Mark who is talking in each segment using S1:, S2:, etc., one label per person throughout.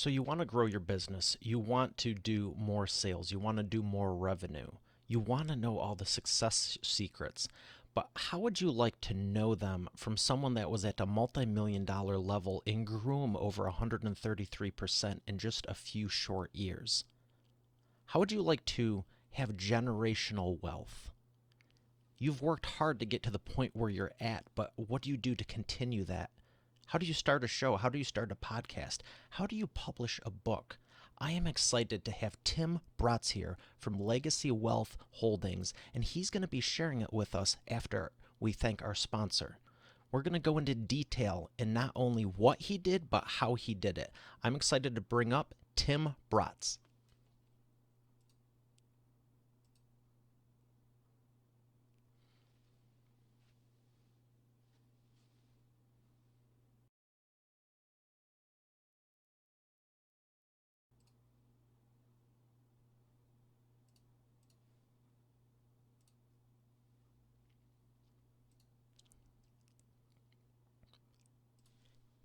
S1: So you want to grow your business. You want to do more sales. You want to do more revenue. You want to know all the success secrets. But how would you like to know them from someone that was at a multi-million dollar level and grew them over 133% in just a few short years? How would you like to have generational wealth? You've worked hard to get to the point where you're at, but what do you do to continue that? How do you start a show? How do you start a podcast? How do you publish a book? I am excited to have Tim Bratz here from Legacy Wealth Holdings, and he's going to be sharing it with us after we thank our sponsor. We're going to go into detail in not only what he did, but how he did it. I'm excited to bring up Tim Bratz.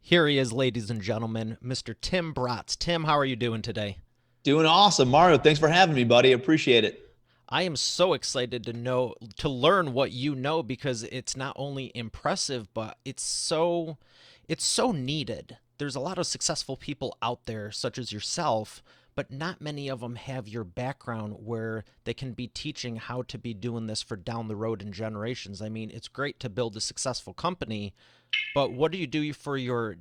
S1: Here he is, ladies and gentlemen, Mr. Tim Bratz. Tim, how are you doing today?
S2: Doing awesome, Mario. Thanks for having me, buddy. Appreciate it.
S1: I am so excited to learn what you know because it's not only impressive, but it's so needed. There's a lot of successful people out there such as yourself, but not many of them have your background where they can be teaching how to be doing this for down the road in generations. I mean, it's great to build a successful company, but what do you do for your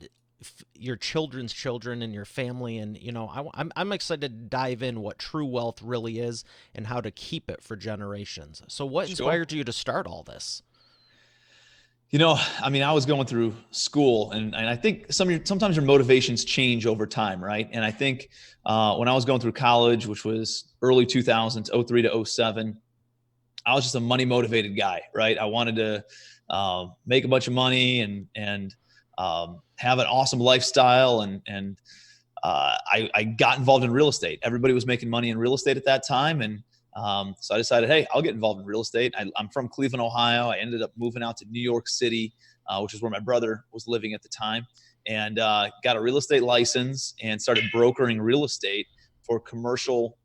S1: children's children and your family? And I'm excited to dive in what true wealth really is and how to keep it for generations. So what
S2: Sure.
S1: inspired you to start all this?
S2: I was going through school, and I think sometimes your motivations change over time, right? And I think when I was going through college, which was early 2000s, '03 to '07, I was just a money motivated guy, right? I wanted to make a bunch of money and have an awesome lifestyle, and I got involved in real estate. Everybody was making money in real estate at that time, and so I decided, hey, I'll get involved in real estate. I'm from Cleveland, Ohio. I ended up moving out to New York City, which is where my brother was living at the time, and got a real estate license and started brokering real estate for commercial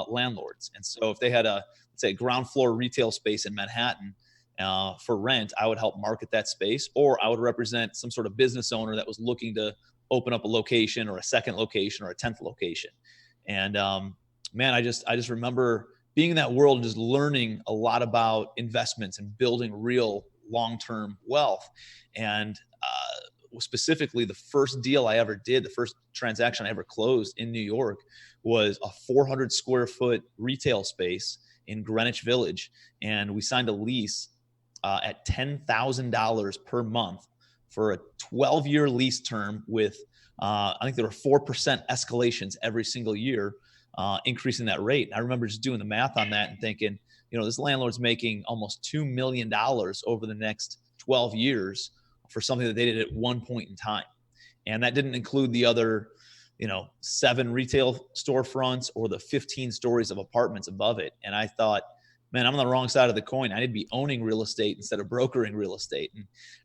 S2: landlords. And so if they had let's say, ground floor retail space in Manhattan for rent, I would help market that space, or I would represent some sort of business owner that was looking to open up a location or a second location or a 10th location. And man, I just remember being in that world and just learning a lot about investments and building real long-term wealth. And specifically, the first deal I ever did, the first transaction I ever closed in New York, was a 400 square foot retail space in Greenwich Village. And we signed a lease at $10,000 per month for a 12-year lease term with, I think there were 4% escalations every single year, increasing that rate. And I remember just doing the math on that and thinking, this landlord's making almost $2 million over the next 12 years for something that they did at one point in time. And that didn't include the other, 7 retail storefronts or the 15 stories of apartments above it. And I thought, man, I'm on the wrong side of the coin. I need to be owning real estate instead of brokering real estate.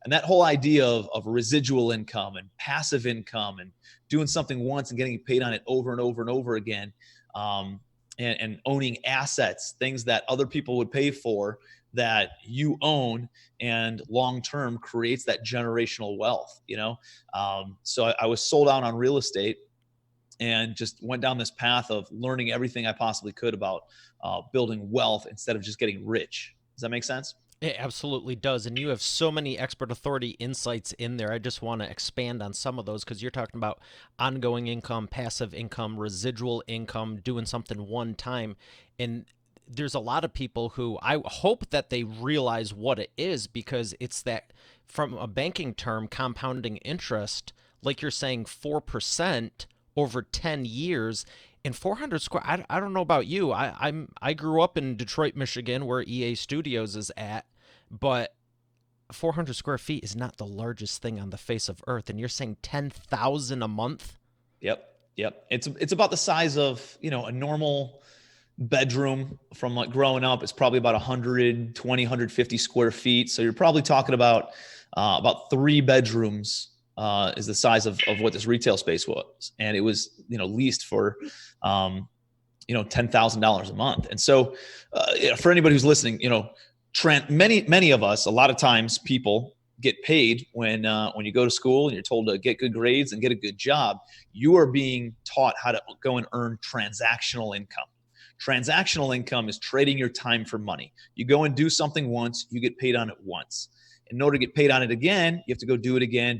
S2: And that whole idea of residual income and passive income and doing something once and getting paid on it over and over and over again, and owning assets, things that other people would pay for that you own, and long-term creates that generational wealth, So I was sold out on real estate and just went down this path of learning everything I possibly could about building wealth instead of just getting rich. Does that make sense?
S1: It absolutely does. And you have so many expert authority insights in there. I just want to expand on some of those because you're talking about ongoing income, passive income, residual income, doing something one time. And there's a lot of people who I hope that they realize what it is, because it's that, from a banking term, compounding interest, like you're saying, 4% over 10 years. In 400 square, I don't know about you. I grew up in Detroit, Michigan, where EA Studios is at, but 400 square feet is not the largest thing on the face of Earth. And you're saying 10,000 a month?
S2: Yep. Yep. It's about the size of, a normal bedroom from like growing up. It's probably about 120, 150 square feet. So you're probably talking about 3 bedrooms is the size of what this retail space was. And it was, leased for, $10,000 a month. And so, for anybody who's listening, many of us, a lot of times people get paid when you go to school and you're told to get good grades and get a good job. You are being taught how to go and earn transactional income. Transactional income is trading your time for money. You go and do something once, you get paid on it once. In order to get paid on it again, you have to go do it again,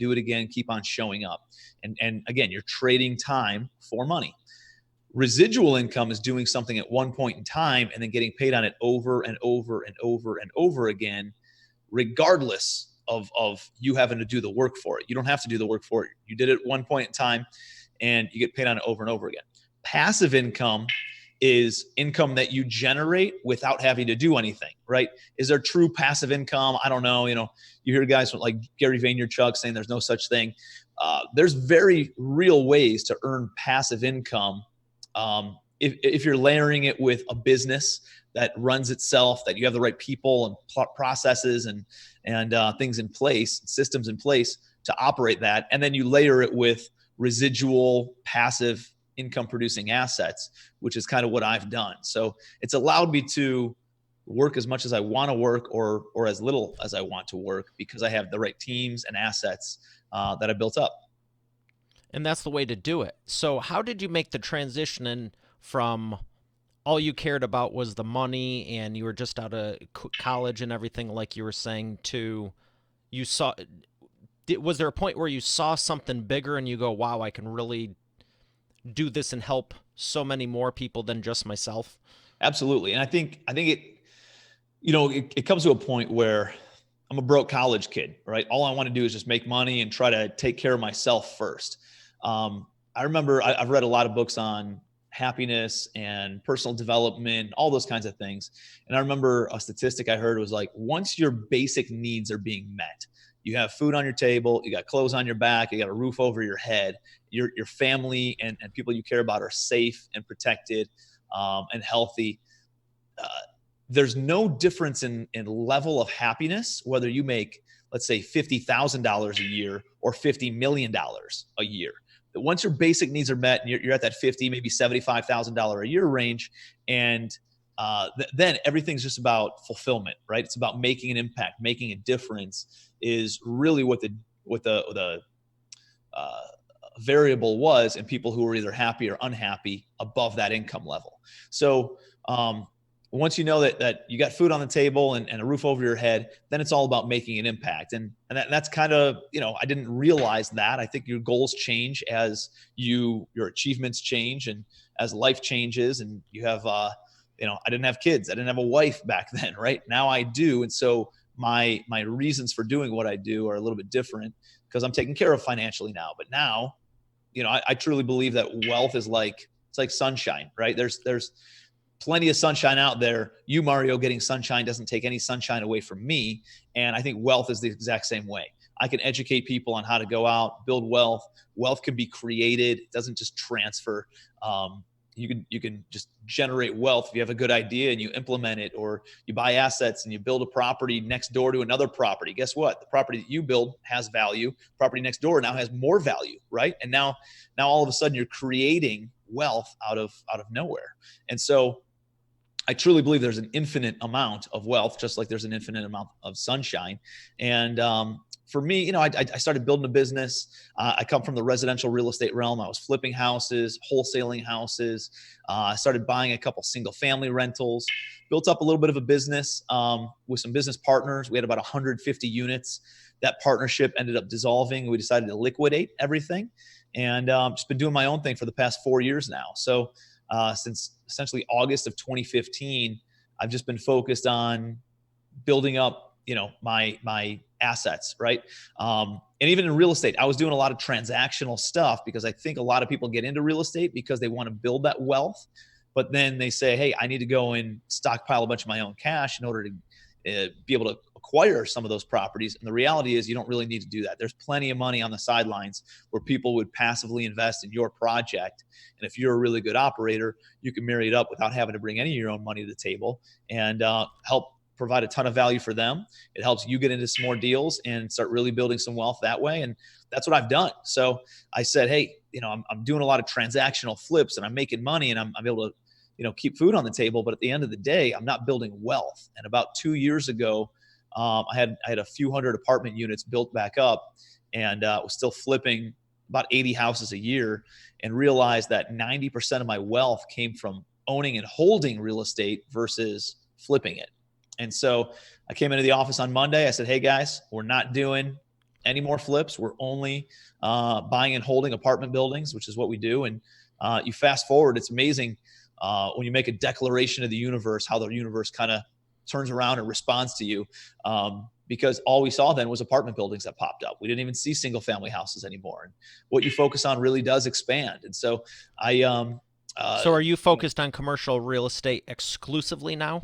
S2: keep on showing up. And again, you're trading time for money. Residual income is doing something at one point in time and then getting paid on it over and over and over and over again, regardless of you having to do the work for it. You don't have to do the work for it. You did it at one point in time and you get paid on it over and over again. Passive income is income that you generate without having to do anything, right? Is there true passive income? I don't know. You hear guys like Gary Vaynerchuk saying there's no such thing. There's very real ways to earn passive income. If you're layering it with a business that runs itself, that you have the right people and processes and things in place, systems in place to operate that, and then you layer it with residual passive income producing assets, which is kind of what I've done. So it's allowed me to work as much as I want to work or as little as I want to work because I have the right teams and assets that I built up.
S1: And that's the way to do it. So how did you make the transition from all you cared about was the money and you were just out of college and everything, like you were saying, to was there a point where you saw something bigger and you go, wow, I can really do this and help so many more people than just myself?
S2: Absolutely. And I think it comes to a point where I'm a broke college kid, right? All I want to do is just make money and try to take care of myself first. I remember I've read a lot of books on happiness and personal development, all those kinds of things. And I remember a statistic I heard was like, once your basic needs are being met, you have food on your table, you got clothes on your back, you got a roof over your head, your family and people you care about are safe and protected and healthy. There's no difference in level of happiness, whether you make, let's say, $50,000 a year or $50 million a year. But once your basic needs are met and you're at that $50, maybe $75,000 a year range, and then everything's just about fulfillment, right? It's about making an impact, making a difference is really what the variable was in people who were either happy or unhappy above that income level. So once you know that you got food on the table and a roof over your head, then it's all about making an impact. And that's kind of, I didn't realize that. I think your goals change as your achievements change and as life changes, and you have, I didn't have kids. I didn't have a wife back then, right? Now I do. And so my reasons for doing what I do are a little bit different because I'm taken care of financially now. But now, I truly believe that wealth is it's like sunshine, right? There's plenty of sunshine out there. You, Mario, getting sunshine doesn't take any sunshine away from me. And I think wealth is the exact same way. I can educate people on how to go out, build wealth. Wealth can be created. It doesn't just transfer. You can just generate wealth if you have a good idea and you implement it, or you buy assets and you build a property next door to another property. Guess what? The property that you build has value. Property next door now has more value, right? And now all of a sudden you're creating wealth out of nowhere. And so I truly believe there's an infinite amount of wealth, just like there's an infinite amount of sunshine. And for me, I started building a business. I come from the residential real estate realm. I was flipping houses, wholesaling houses. I started buying a couple single family rentals, built up a little bit of a business with some business partners. We had about 150 units. That partnership ended up dissolving. We decided to liquidate everything, and just been doing my own thing for the past 4 years now. So since essentially August of 2015, I've just been focused on building up, my assets, right? And even in real estate, I was doing a lot of transactional stuff because I think a lot of people get into real estate because they want to build that wealth, but then they say, hey, I need to go and stockpile a bunch of my own cash in order to be able to acquire some of those properties. And the reality is you don't really need to do that. There's plenty of money on the sidelines where people would passively invest in your project. And if you're a really good operator, you can marry it up without having to bring any of your own money to the table and help provide a ton of value for them. It helps you get into some more deals and start really building some wealth that way. And that's what I've done. So I said, hey, I'm doing a lot of transactional flips and I'm making money and I'm able to, keep food on the table. But at the end of the day, I'm not building wealth. And about 2 years ago, I had a few hundred apartment units built back up and was still flipping about 80 houses a year, and realized that 90% of my wealth came from owning and holding real estate versus flipping it. And so I came into the office on Monday. I said, hey guys, we're not doing any more flips. We're only buying and holding apartment buildings, which is what we do. And you fast forward, it's amazing when you make a declaration to the universe, how the universe kind of turns around and responds to you. Because all we saw then was apartment buildings that popped up. We didn't even see single family houses anymore. And what you focus on really does expand. And so
S1: So are you focused on commercial real estate exclusively now?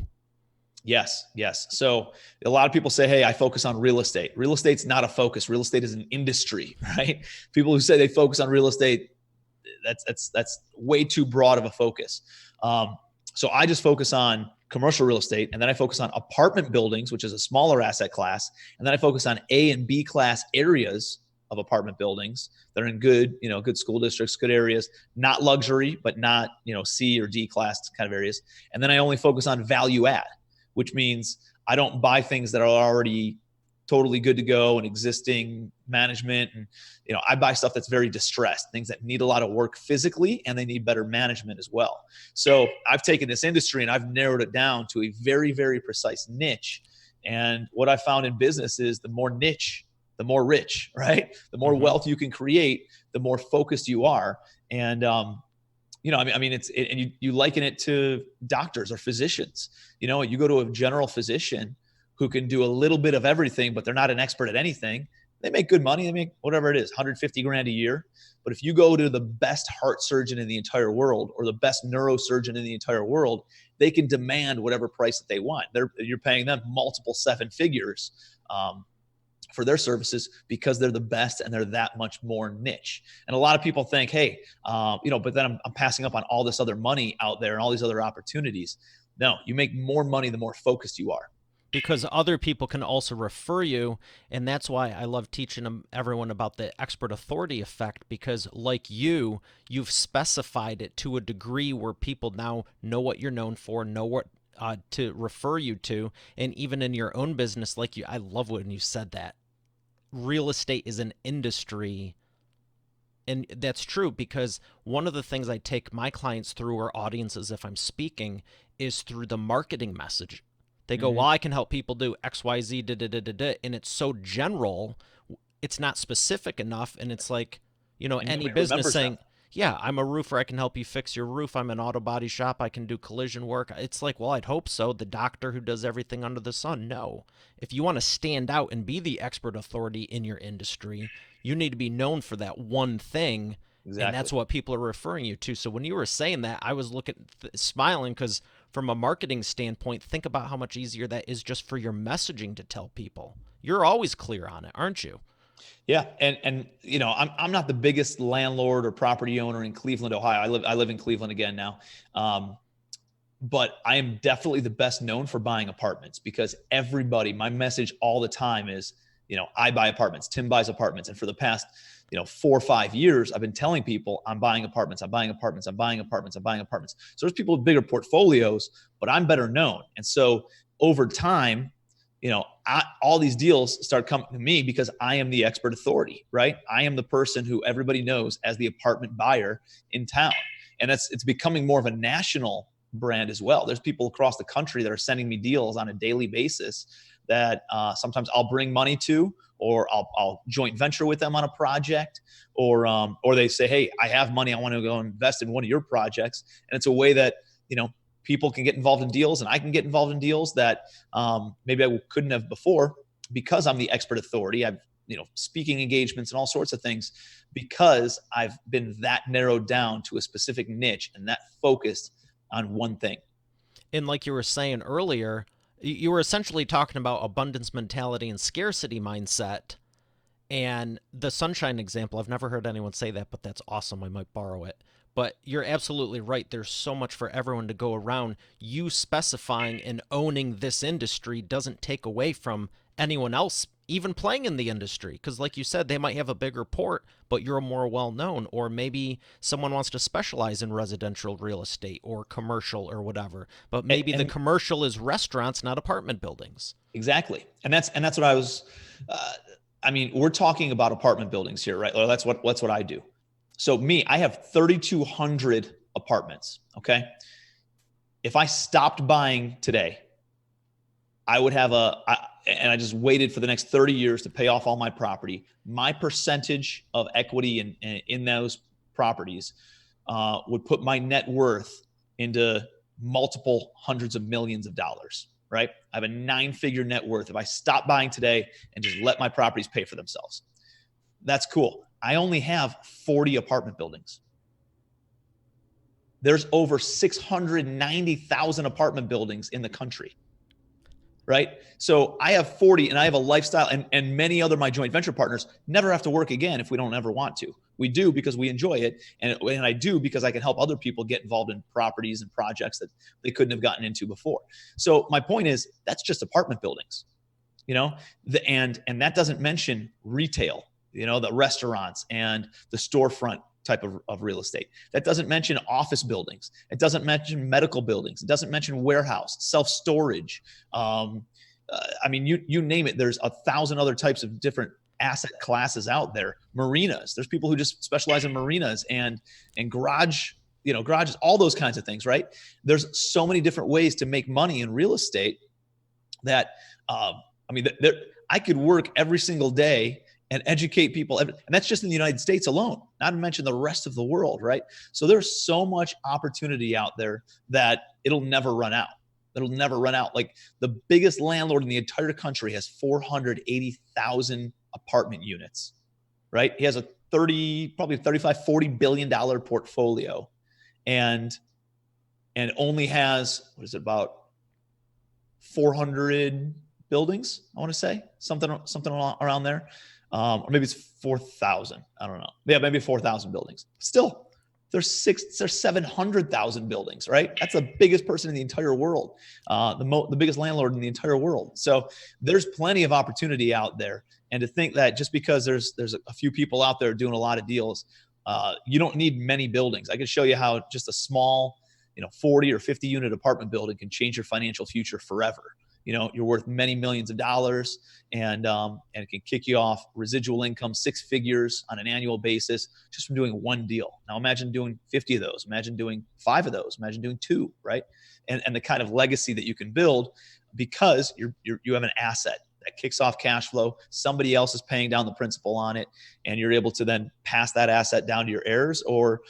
S2: Yes. So a lot of people say, hey, I focus on real estate. Real estate's not a focus. Real estate is an industry, right? People who say they focus on real estate, that's way too broad of a focus. So I just focus on commercial real estate, and then I focus on apartment buildings, which is a smaller asset class, and then I focus on A and B class areas of apartment buildings that are in good school districts, good areas, not luxury, but not, C or D class kind of areas. And then I only focus on value add, which means I don't buy things that are already totally good to go and existing management. And, I buy stuff that's very distressed, things that need a lot of work physically, and they need better management as well. So I've taken this industry and I've narrowed it down to a very, very precise niche. And what I found in business is the more niche, the more rich, right? The more wealth you can create, the more focused you are. And, you liken it to doctors or physicians. You go to a general physician who can do a little bit of everything, but they're not an expert at anything. They make good money. They make whatever it is, 150 grand a year. But if you go to the best heart surgeon in the entire world or the best neurosurgeon in the entire world, they can demand whatever price that they want. You're paying them multiple seven figures for their services because they're the best and they're that much more niche. And a lot of people think, hey, but then I'm passing up on all this other money out there and all these other opportunities. No, you make more money the more focused you are.
S1: Because other people can also refer you, and that's why I love teaching everyone about the expert authority effect, because like you've specified it to a degree where people now know what you're known for, know what to refer you to, and even in your own business, I love when you said that. Real estate is an industry, and that's true, because one of the things I take my clients through, or audiences if I'm speaking, is through the marketing message. They go, well, I can help people do X, Y, Z, and it's so general, it's not specific enough, and it's like, any business saying, yeah, I'm a roofer, I can help you fix your roof, I'm an auto body shop, I can do collision work. It's like, well, I'd hope so. The doctor who does everything under the sun. No. If you want to stand out and be the expert authority in your industry, you need to be known for that one thing. Exactly. And that's what people are referring you to. So when you were saying that, I was smiling, because from a marketing standpoint, think about how much easier that is just for your messaging to tell people. You're always clear on it, aren't you?
S2: Yeah. And I'm not the biggest landlord or property owner in Cleveland, Ohio. I live in Cleveland again now. But I am definitely the best known for buying apartments, because my message all the time is, I buy apartments, Tim buys apartments. And for the past, 4 or 5 years, I've been telling people I'm buying apartments, I'm buying apartments, I'm buying apartments, I'm buying apartments. So there's people with bigger portfolios, but I'm better known. And so over time, all these deals start coming to me because I am the expert authority, right? I am the person who everybody knows as the apartment buyer in town. And it's becoming more of a national brand as well. There's people across the country that are sending me deals on a daily basis that sometimes I'll bring money to, or I'll joint venture with them on a project, or they say, hey, I have money, I want to go invest in one of your projects. And it's a way that, people can get involved in deals, and I can get involved in deals that maybe I couldn't have before, because I'm the expert authority. I've, speaking engagements and all sorts of things, because I've been that narrowed down to a specific niche and that focused on one thing.
S1: And like you were saying earlier, you were essentially talking about abundance mentality and scarcity mindset. And the sunshine example, I've never heard anyone say that, but that's awesome. I might borrow it. But you're absolutely right. There's so much for everyone to go around. You specifying and owning this industry doesn't take away from anyone else even playing in the industry. Because, like you said, they might have a bigger port, but you're more well known. Or maybe someone wants to specialize in residential real estate or commercial or whatever. But maybe the
S2: And
S1: commercial is restaurants, not apartment buildings.
S2: exactly. And that's what I was, I mean, we're talking about apartment buildings here, right? Or that's what I do. So I have 3,200 apartments. Okay. If I stopped buying today, I would have and I just waited for the next 30 years to pay off all my property. My percentage of equity in those properties would put my net worth into multiple hundreds of millions of dollars, right? I have a 9-figure net worth if I stop buying today and just let my properties pay for themselves. That's cool. I only have 40 apartment buildings. There's over 690,000 apartment buildings in the country. Right? So I have 40 and I have a lifestyle, and many other my joint venture partners never have to work again if we don't ever want to. We do because we enjoy it. And I do because I can help other people get involved in properties and projects that they couldn't have gotten into before. So my point is that's just apartment buildings, and that doesn't mention retail, the restaurants and the storefront type of real estate. That doesn't mention office buildings. It doesn't mention medical buildings. It doesn't mention warehouse, self-storage. I mean, you name it. There's 1,000 other types of different asset classes out there. Marinas. There's people who just specialize in marinas and garages, all those kinds of things, right? There's so many different ways to make money in real estate that, I could work every single day and educate people. And that's just in the United States alone, not to mention the rest of the world, right? So there's so much opportunity out there that it'll never run out. It'll never run out. Like the biggest landlord in the entire country has 480,000 apartment units, right? He has a probably $35, $40 billion portfolio and only has, about 400 buildings, I want to say, something around there. Or maybe it's 4,000. I don't know. Yeah, maybe 4,000 buildings. Still, there's 700,000 buildings, right? That's the biggest person in the entire world, the biggest landlord in the entire world. So there's plenty of opportunity out there. And to think that just because there's a few people out there doing a lot of deals, you don't need many buildings. I can show you how just a small, 40 or 50 unit apartment building can change your financial future forever. You're worth many millions of dollars, and it can kick you off residual income, 6 figures on an annual basis just from doing one deal. Now imagine doing 50 of those. Imagine doing 5 of those. Imagine doing 2, right? And the kind of legacy that you can build because you have an asset that kicks off cash flow. Somebody else is paying down the principal on it, and you're able to then pass that asset down to your heirs or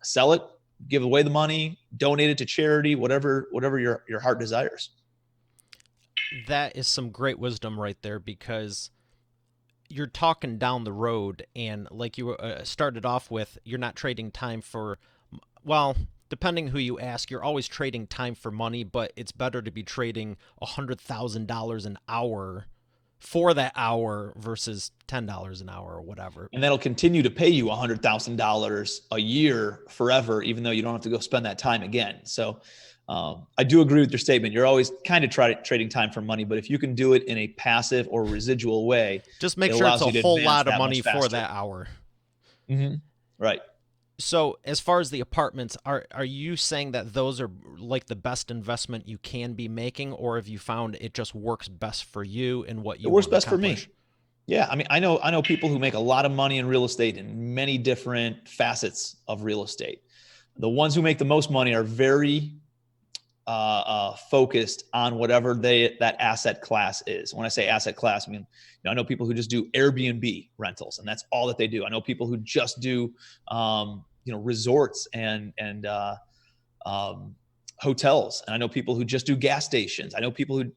S2: sell it, give away the money, donate it to charity, whatever your heart desires.
S1: That is some great wisdom right there, because you're talking down the road, and like you started off with, you're not trading time for, well, depending who you ask, you're always trading time for money, but it's better to be trading $100,000 an hour for that hour versus $10 an hour or whatever.
S2: And that'll continue to pay you $100,000 a year forever, even though you don't have to go spend that time again. So I do agree with your statement. You're always kind of trading time for money, but if you can do it in a passive or residual way,
S1: just make sure it's a whole lot of money for that hour.
S2: Mm-hmm. Right.
S1: So as far as the apartments, are you saying that those are like the best investment you can be making, or have you found it just works best for you and what you
S2: It works best for
S1: accomplish?
S2: me. Yeah. I mean, I know people who make a lot of money in real estate in many different facets of real estate. The ones who make the most money are very focused on whatever that asset class is. When I say asset class, I mean, I know people who just do Airbnb rentals, and that's all that they do. I know people who just do, resorts and hotels, and I know people who just do gas stations. I know people who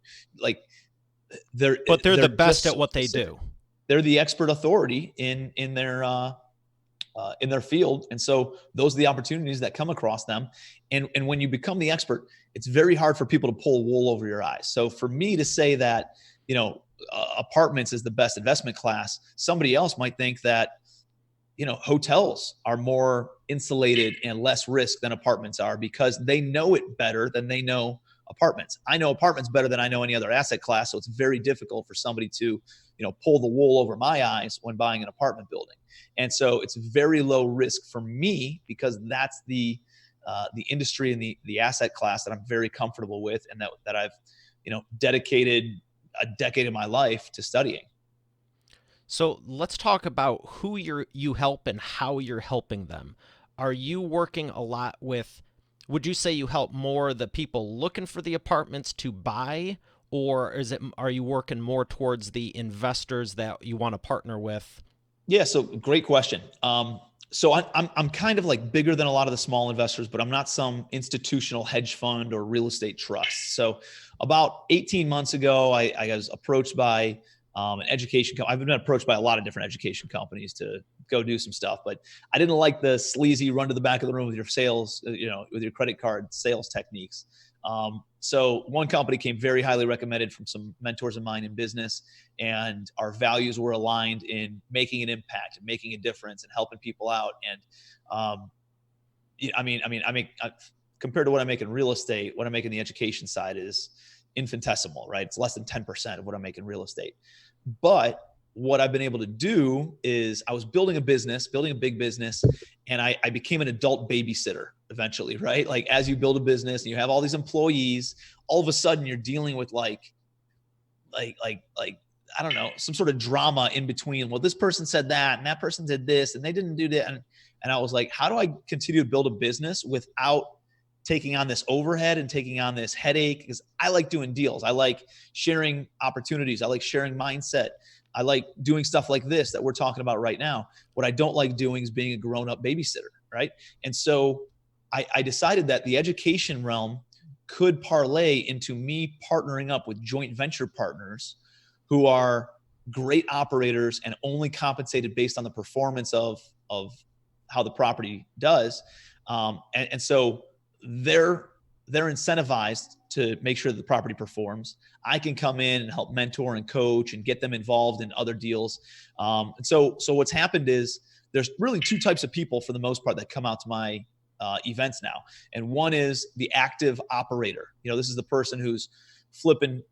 S2: they're
S1: the best at what they do.
S2: They're the expert authority in their field. And so those are the opportunities that come across them. And when you become the expert, it's very hard for people to pull wool over your eyes. So for me to say that, apartments is the best investment class, somebody else might think that, hotels are more insulated and less risk than apartments are because they know it better than they know apartments. I know apartments better than I know any other asset class. So it's very difficult for somebody to, pull the wool over my eyes when buying an apartment building. And so it's very low risk for me because that's the industry and the asset class that I'm very comfortable with and that I've, dedicated a decade of my life to studying.
S1: So let's talk about who you help and how you're helping them. Are you working a lot with, would you say you help more the people looking for the apartments to buy, or are you working more towards the investors that you want to partner with?
S2: Yeah, so great question. So I'm kind of like bigger than a lot of the small investors, but I'm not some institutional hedge fund or real estate trust. So about 18 months ago, I was approached by an education company. I've been approached by a lot of different education companies to go do some stuff, but I didn't like the sleazy run to the back of the room with your sales, with your credit card sales techniques. So one company came very highly recommended from some mentors of mine in business, and our values were aligned in making an impact and making a difference and helping people out. And compared to what I make in real estate, what I make in the education side is infinitesimal, right? It's less than 10% of what I make in real estate. But what I've been able to do is I was building a big business, and I became an adult babysitter eventually, right? Like as you build a business and you have all these employees, all of a sudden you're dealing with like I don't know, some sort of drama in between. Well, this person said that and that person did this and they didn't do that. And I was like, how do I continue to build a business without taking on this overhead and taking on this headache? Because I like doing deals. I like sharing opportunities. I like sharing mindset. I like doing stuff like this that we're talking about right now. What I don't like doing is being a grown-up babysitter, right? And so I decided that the education realm could parlay into me partnering up with joint venture partners who are great operators and only compensated based on the performance of how the property does. And so they're incentivized to make sure that the property performs. I can come in and help mentor and coach and get them involved in other deals. And so what's happened is there's really two types of people for the most part that come out to my events now. And one is the active operator. This is the person who's flipping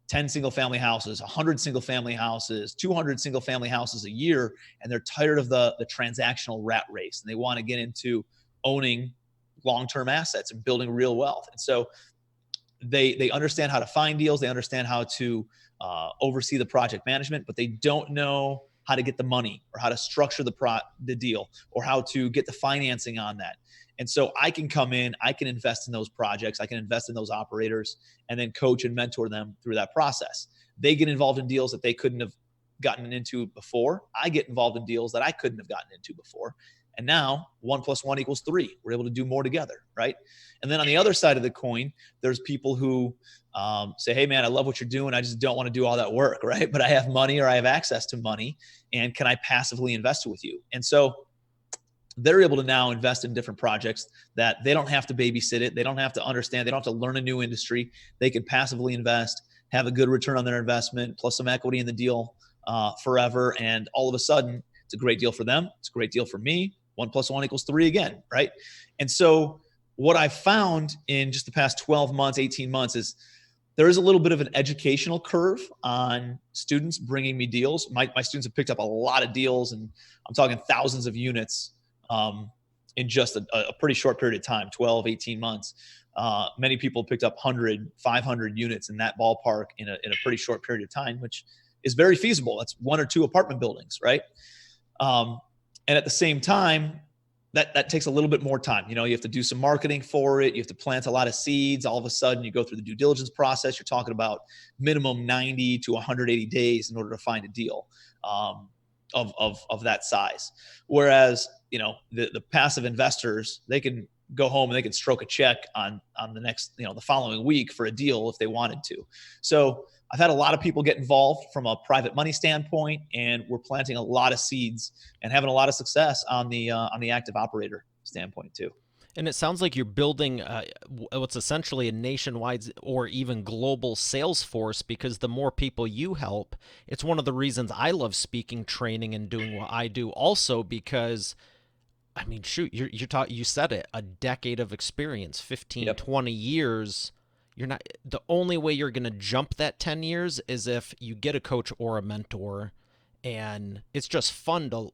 S2: 10 single family houses, 100 single family houses, 200 single family houses a year. And they're tired of the transactional rat race. And they want to get into owning long-term assets and building real wealth. And so they understand how to find deals. They understand how to oversee the project management, but they don't know how to get the money or how to structure the deal or how to get the financing on that. And so I can come in, I can invest in those projects, I can invest in those operators, and then coach and mentor them through that process. They get involved in deals that they couldn't have gotten into before. I get involved in deals that I couldn't have gotten into before. And now 1 + 1 = 3. We're able to do more together, right? And then on the other side of the coin, there's people who say, hey, man, I love what you're doing. I just don't want to do all that work, right? But I have money or I have access to money, and can I passively invest with you? And so they're able to now invest in different projects that they don't have to babysit it. They don't have to understand. They don't have to learn a new industry. They can passively invest, have a good return on their investment, plus some equity in the deal forever. And all of a sudden, it's a great deal for them. It's a great deal for me. 1 + 1 = 3 again, right? And so what I've found in just the past 12 months, 18 months is there is a little bit of an educational curve on students bringing me deals. My students have picked up a lot of deals, and I'm talking thousands of units in just a pretty short period of time, 12, 18 months. Many people picked up 100, 500 units in that ballpark in a pretty short period of time, which is very feasible. That's 1 or 2 apartment buildings, right? And at the same time, that takes a little bit more time. You have to do some marketing for it. You have to plant a lot of seeds. All of a sudden, you go through the due diligence process. You're talking about minimum 90 to 180 days in order to find a deal of that size. Whereas, the passive investors, they can go home and they can stroke a check on the next, the following week for a deal if they wanted to. So I've had a lot of people get involved from a private money standpoint, and we're planting a lot of seeds and having a lot of success on the active operator standpoint too.
S1: And it sounds like you're building what's essentially a nationwide or even global sales force, because the more people you help, it's one of the reasons I love speaking, training, and doing what I do. Also, because I mean, shoot, you said it, a decade of experience, 15,
S2: Yep.
S1: 20 years. You're not the only way you're going to jump that 10 years is if you get a coach or a mentor, and it's just fun to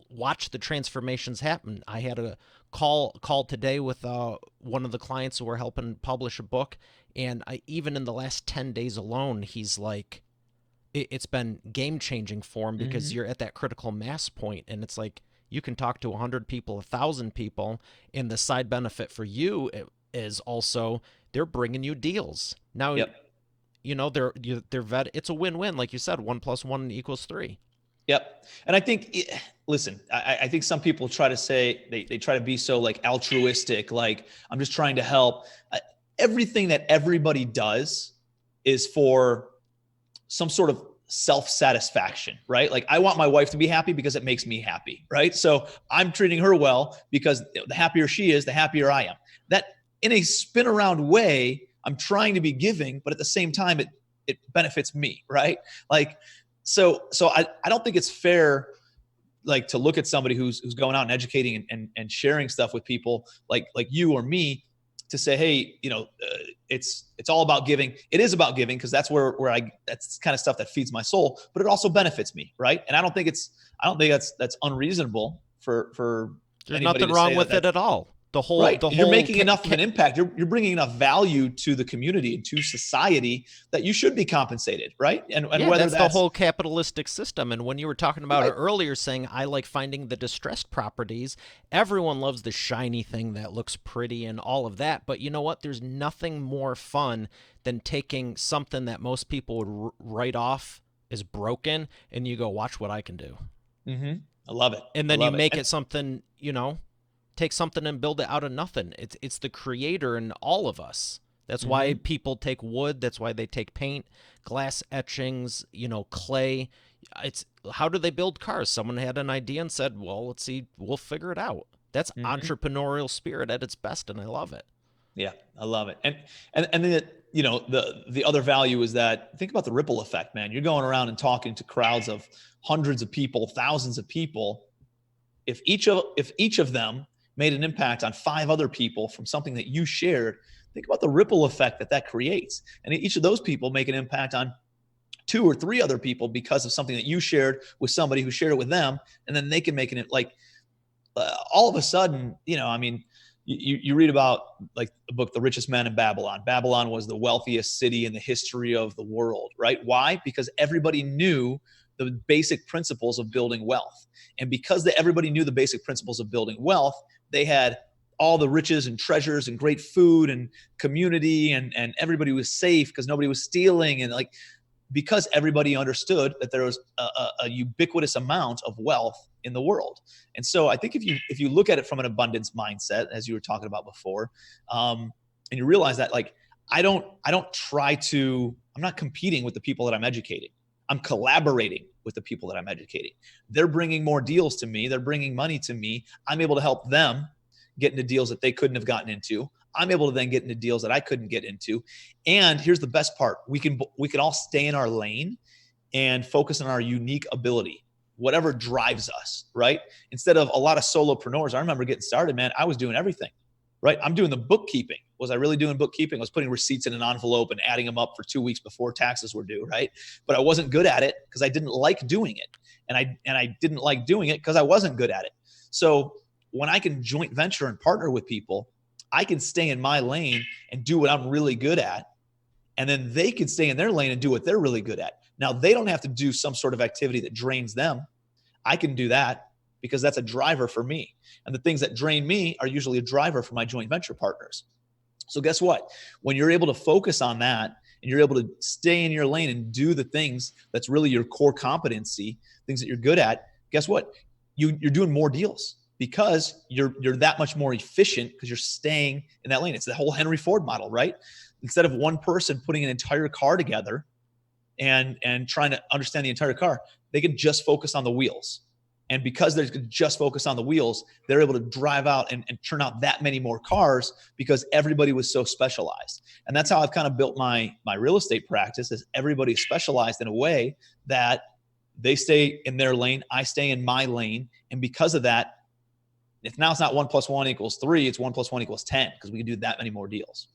S1: watch the transformations happen. I had a call today with one of the clients who we're helping publish a book, and even in the last 10 days alone, he's like, it's been game changing for him, because
S2: Hmm.
S1: you're at that critical mass point, and it's like you can talk to 100 people, 1,000 people, and the side benefit for you is also they're bringing you deals now.
S2: Yep.
S1: They're it's a win-win, like you said. 1+1 = 3.
S2: Yep. And I think, listen, I think some people try to say, they try to be so like altruistic, like I'm just trying to help. Everything that everybody does is for some sort of self-satisfaction, right? Like I want my wife to be happy because it makes me happy, right? So I'm treating her well because the happier she is, the happier I am. That in a spin around way, I'm trying to be giving, but at the same time, it benefits me, right? Like, so I don't think it's fair, like to look at somebody who's going out and educating and sharing stuff with people like you or me, to say, hey, it's all about giving. It is about giving because that's where that's kind of stuff that feeds my soul, but it also benefits me, right? And I don't think that's unreasonable for
S1: There's
S2: anybody
S1: nothing
S2: to
S1: wrong
S2: say that
S1: with it
S2: that's
S1: at all. The whole
S2: right.
S1: the
S2: You're
S1: whole
S2: making enough of an impact. You're bringing enough value to the community and to society that you should be compensated, right? And
S1: Yeah,
S2: whether
S1: that's the
S2: that's
S1: whole capitalistic system. And when you were talking about it
S2: right.
S1: earlier, saying I like finding the distressed properties, everyone loves the shiny thing that looks pretty and all of that. But you know what? There's nothing more fun than taking something that most people would write off as broken, and you go, watch what I can do.
S2: Mm-hmm. I love it.
S1: And
S2: I
S1: then you
S2: love it.
S1: make
S2: And
S1: it something, take something and build it out of nothing. It's the creator in all of us. That's why
S2: mm-hmm.
S1: people take wood. That's why they take paint, glass etchings, clay. It's how do they build cars? Someone had an idea and said, "Well, let's see, we'll figure it out." That's
S2: Mm-hmm.
S1: entrepreneurial spirit at its best, and I love it.
S2: Yeah, I love it. And then the other value is that think about the ripple effect, man. You're going around and talking to crowds of hundreds of people, thousands of people. If each of them made an impact on five other people from something that you shared, think about the ripple effect that creates. And each of those people make an impact on two or three other people because of something that you shared with somebody who shared it with them, and then they can make it like all of a sudden, I mean, you read about like the book, The Richest Man in Babylon. Babylon was the wealthiest city in the history of the world, right? Why? Because everybody knew the basic principles of building wealth. And because everybody knew the basic principles of building wealth, they had all the riches and treasures and great food and community, and everybody was safe because nobody was stealing. And like, because everybody understood that there was a ubiquitous amount of wealth in the world. And so I think if you look at it from an abundance mindset, as you were talking about before, and you realize that like I'm not competing with the people that I'm educating. I'm collaborating with the people that I'm educating. They're bringing more deals to me. They're bringing money to me. I'm able to help them get into deals that they couldn't have gotten into. I'm able to then get into deals that I couldn't get into. And here's the best part. We can all stay in our lane and focus on our unique ability, whatever drives us, right? Instead of a lot of solopreneurs. I remember getting started, man, I was doing everything, right? I'm doing the bookkeeping. Was I really doing bookkeeping? I was putting receipts in an envelope and adding them up for 2 weeks before taxes were due, right? But I wasn't good at it because I didn't like doing it. And I didn't like doing it because I wasn't good at it. So when I can joint venture and partner with people, I can stay in my lane and do what I'm really good at. And then they can stay in their lane and do what they're really good at. Now, they don't have to do some sort of activity that drains them. I can do that because that's a driver for me. And the things that drain me are usually a driver for my joint venture partners. So guess what? When you're able to focus on that and you're able to stay in your lane and do the things that's really your core competency, things that you're good at, guess what? You're doing more deals because you're that much more efficient because you're staying in that lane. It's the whole Henry Ford model, right? Instead of one person putting an entire car together and trying to understand the entire car, they can just focus on the wheels. And because they're just focused on the wheels, they're able to drive out and turn out that many more cars because everybody was so specialized. And that's how I've kind of built my real estate practice, is everybody specialized in a way that they stay in their lane, I stay in my lane. And because of that, if now it's not 1 + 1 = 3, it's 1 + 1 = 10, because we can do that many more deals.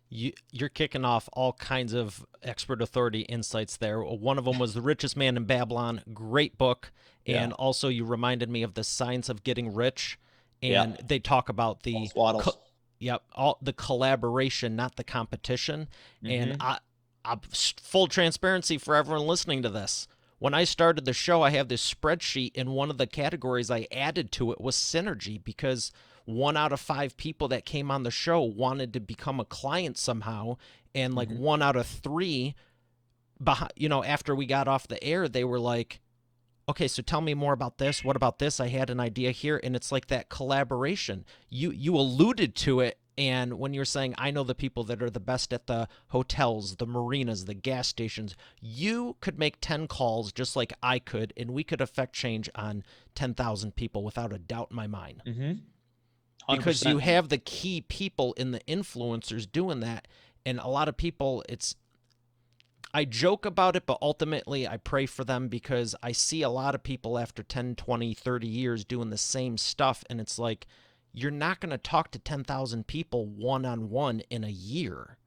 S1: You're kicking off all kinds of expert authority insights there. One of them was The Richest Man in Babylon, great book.
S2: Yeah.
S1: And also you reminded me of The Science of Getting Rich. And
S2: Yeah.
S1: they talk about the all the collaboration, not the competition. And full transparency for everyone listening to this. When I started the show, I have this spreadsheet, and one of the categories I added to it was synergy, because 1 out of 5 people that came on the show wanted to become a client somehow, and like 1 out of 3, after we got off the air, they were like, okay, so tell me more about this. What about this? I had an idea here. And it's like that collaboration. You alluded to it. And when you're saying, I know the people that are the best at the hotels, the marinas, the gas stations, you could make 10 calls just like I could, and we could affect change on 10,000 people without a doubt in my mind.
S2: 100%.
S1: Because you have the key people in the influencers doing that. And a lot of people, I joke about it, but ultimately I pray for them, because I see a lot of people after 10, 20, 30 years doing the same stuff. And it's like, you're not going to talk to 10,000 people one-on-one in a year,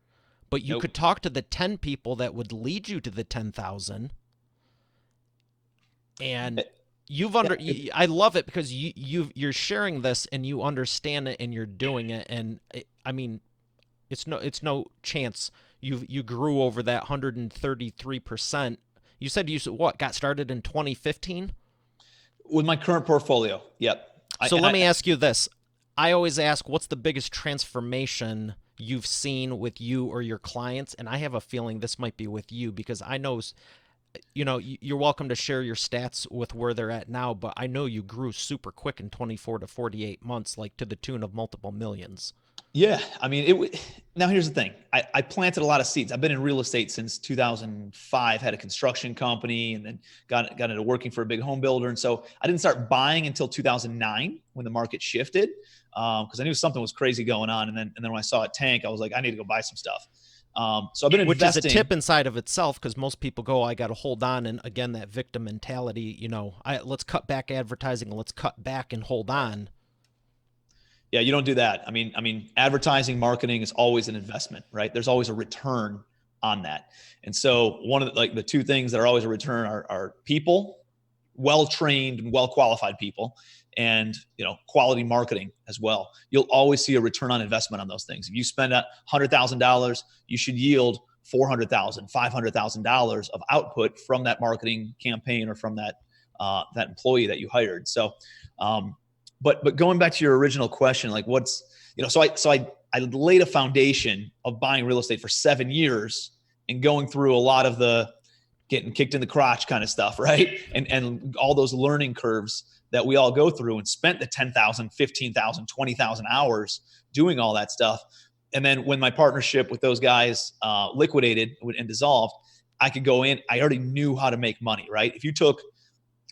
S1: but you could talk to the 10 people that would lead you to the 10,000. And I love it, because you're sharing this and you understand it and you're doing it. And it's no chance you grew over that 133%. You said got started in 2015
S2: with my current portfolio. Yep.
S1: So let me ask you this. I always ask, what's the biggest transformation you've seen with you or your clients? And I have a feeling this might be with you, because I know, you're welcome to share your stats with where they're at now, but I know you grew super quick in 24 to 48 months, like to the tune of multiple millions.
S2: Yeah. Now here's the thing. I planted a lot of seeds. I've been in real estate since 2005, had a construction company, and then got into working for a big home builder. And so I didn't start buying until 2009 when the market shifted, because I knew something was crazy going on. And then when I saw it tank, I was like, I need to go buy some stuff. So I've been investing.
S1: Which is a tip inside of itself, because most people go, I got to hold on. And again, that victim mentality, let's cut back advertising, let's cut back and hold on.
S2: Yeah, you don't do that. Advertising, marketing is always an investment, right? There's always a return on that. And so one of the 2 things that are always a return are people, well-trained and well-qualified people, and quality marketing as well. You'll always see a return on investment on those things. If you spend $100,000, you should yield $400,000, $500,000 of output from that marketing campaign or from that employee that you hired. So, but going back to your original question, like I laid a foundation of buying real estate for 7 years and going through a lot of the getting kicked in the crotch kind of stuff, right? And all those learning curves that we all go through, and spent the 10,000, 15,000, 20,000 hours doing all that stuff. And then when my partnership with those guys liquidated and dissolved, I could go in. I already knew how to make money, right? If you took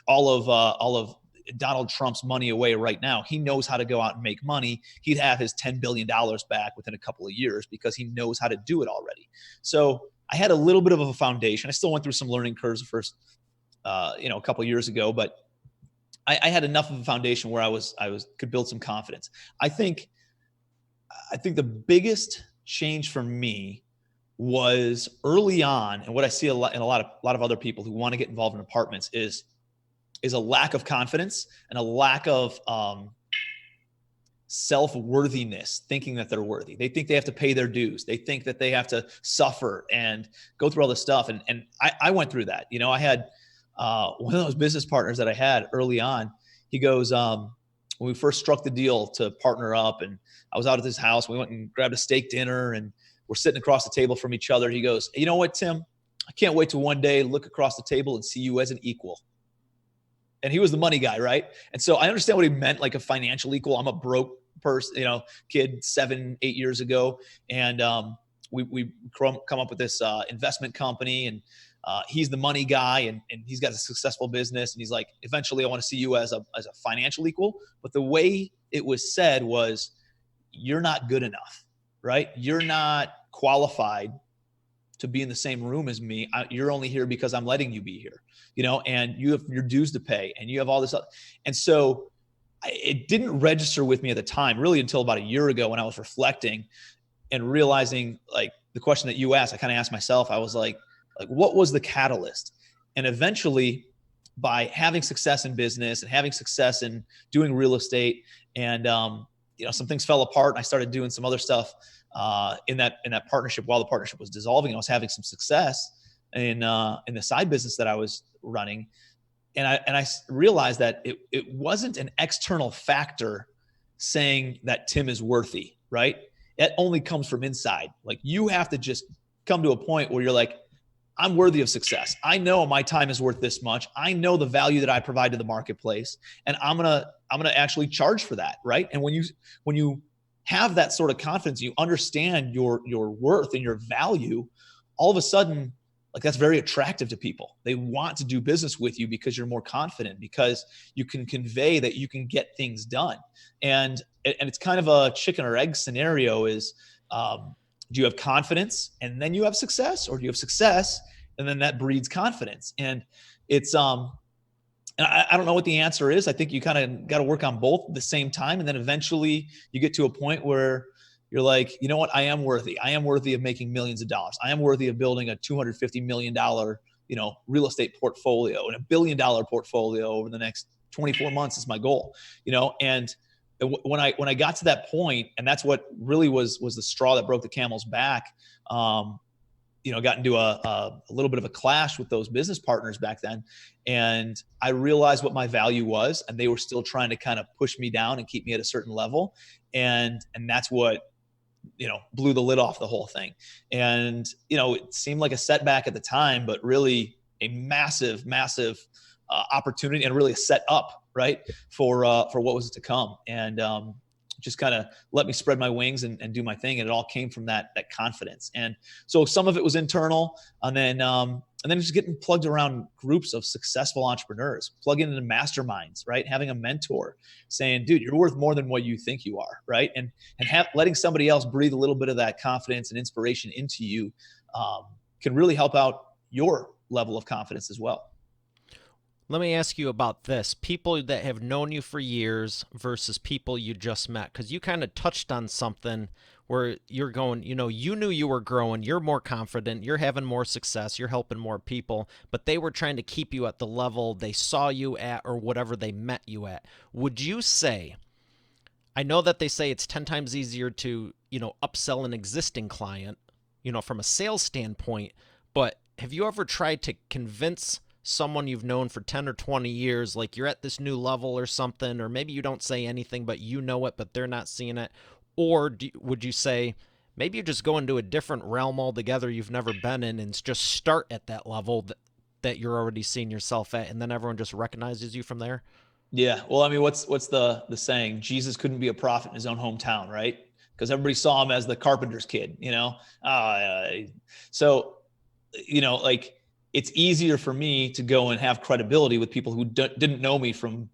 S2: all of Donald Trump's money away right now, he knows how to go out and make money. He'd have his $10 billion back within a couple of years, because he knows how to do it already. So I had a little bit of a foundation. I still went through some learning curves the first, a couple of years ago, but I had enough of a foundation where I could build some confidence. I think the biggest change for me was early on, and what I see in a lot of other people who want to get involved in apartments is a lack of confidence and a lack of self-worthiness, thinking that they're worthy. They think they have to pay their dues. They think that they have to suffer and go through all this stuff. And I went through that. I had one of those business partners that I had early on. He goes, when we first struck the deal to partner up, and I was out at his house, we went and grabbed a steak dinner, and we're sitting across the table from each other. He goes, you know what, Tim? I can't wait till one day look across the table and see you as an equal. And he was the money guy, right? And so I understand what he meant, like a financial equal. I'm a broke person, kid 7-8 years ago. And we come up with this investment company, and he's the money guy, and he's got a successful business. And he's like, eventually I want to see you as a financial equal. But the way it was said was, you're not good enough, right? You're not qualified to be in the same room as me. You're only here because I'm letting you be here, and you have your dues to pay, and you have all this other. And so it didn't register with me at the time, really until about a year ago, when I was reflecting and realizing, like, the question that you asked, I kind of asked myself. I was like, what was the catalyst? And eventually, by having success in business and having success in doing real estate, and some things fell apart, and I started doing some other stuff in that partnership while the partnership was dissolving. I was having some success in the side business that I was running. And I realized that it wasn't an external factor saying that Tim is worthy, right? It only comes from inside. Like, you have to just come to a point where you're like, I'm worthy of success. I know my time is worth this much. I know the value that I provide to the marketplace, and I'm gonna actually charge for that, right? And when you have that sort of confidence, you understand your worth and your value, all of a sudden, like, that's very attractive to people. They want to do business with you because you're more confident, because you can convey that you can get things done. And it's kind of a chicken or egg scenario. Is do you have confidence and then you have success, or do you have success and then that breeds confidence? And it's and I don't know what the answer is. I think you kind of got to work on both at the same time, and then eventually you get to a point where you're like, you know what? I am worthy. I am worthy of making millions of dollars. I am worthy of building a $250 million, real estate portfolio, and $1 billion portfolio over the next 24 months is my goal, And when I got to that point, and that's what really was the straw that broke the camel's back. Got into a little bit of a clash with those business partners back then. And I realized what my value was, and they were still trying to kind of push me down and keep me at a certain level. And that's what, blew the lid off the whole thing. And, it seemed like a setback at the time, but really a massive, massive opportunity, and really a set up, right, for what was to come. And just kind of let me spread my wings and do my thing. And it all came from that confidence. And so some of it was internal, and then just getting plugged around groups of successful entrepreneurs, plugging into masterminds, right? Having a mentor saying, dude, you're worth more than what you think you are, right? And letting somebody else breathe a little bit of that confidence and inspiration into you can really help out your level of confidence as well.
S1: Let me ask you about this. People that have known you for years versus people you just met, because you kind of touched on something where you're going, you knew you were growing, you're more confident, you're having more success, you're helping more people, but they were trying to keep you at the level they saw you at or whatever they met you at. Would you say, I know that they say it's 10 times easier to, upsell an existing client, from a sales standpoint, but have you ever tried to convince someone you've known for 10 or 20 years, like you're at this new level or something, or maybe you don't say anything, but you know it, but they're not seeing it? Or would you say maybe you just go into a different realm altogether you've never been in and just start at that level that you're already seeing yourself at, and then everyone just recognizes you from there?
S2: Yeah. Well, I mean, what's the saying? Jesus couldn't be a prophet in his own hometown, right? Because everybody saw him as the carpenter's kid, So, like, it's easier for me to go and have credibility with people who didn't know me from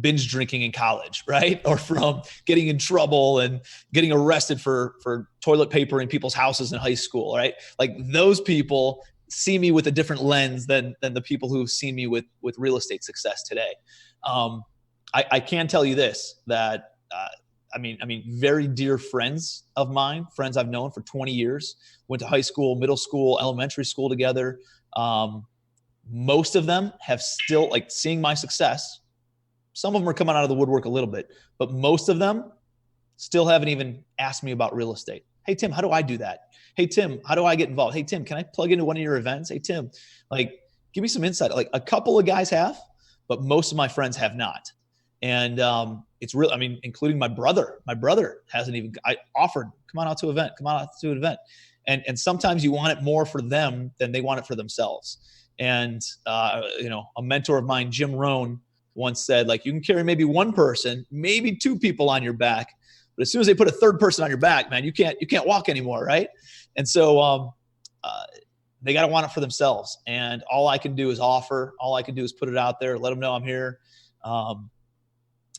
S2: binge drinking in college, right? Or from getting in trouble and getting arrested for toilet paper in people's houses in high school, right? Like, those people see me with a different lens than the people who've seen me with real estate success today. I can tell you this, that very dear friends of mine, friends I've known for 20 years, went to high school, middle school, elementary school together. Most of them have still, like, seeing my success. Some of them are coming out of the woodwork a little bit, but most of them still haven't even asked me about real estate. Hey, Tim, how do I do that? Hey, Tim, how do I get involved? Hey, Tim, can I plug into one of your events? Hey, Tim, like, give me some insight. Like, a couple of guys have, but most of my friends have not. And it's real. Including my brother. My brother hasn't even. I offered, come on out to an event. And sometimes you want it more for them than they want it for themselves. And a mentor of mine, Jim Rohn, once said, like, you can carry maybe one person, maybe two people on your back, but as soon as they put a third person on your back, man, you can't walk anymore, right? And so they got to want it for themselves. And all I can do is offer. All I can do is put it out there, let them know I'm here. Um,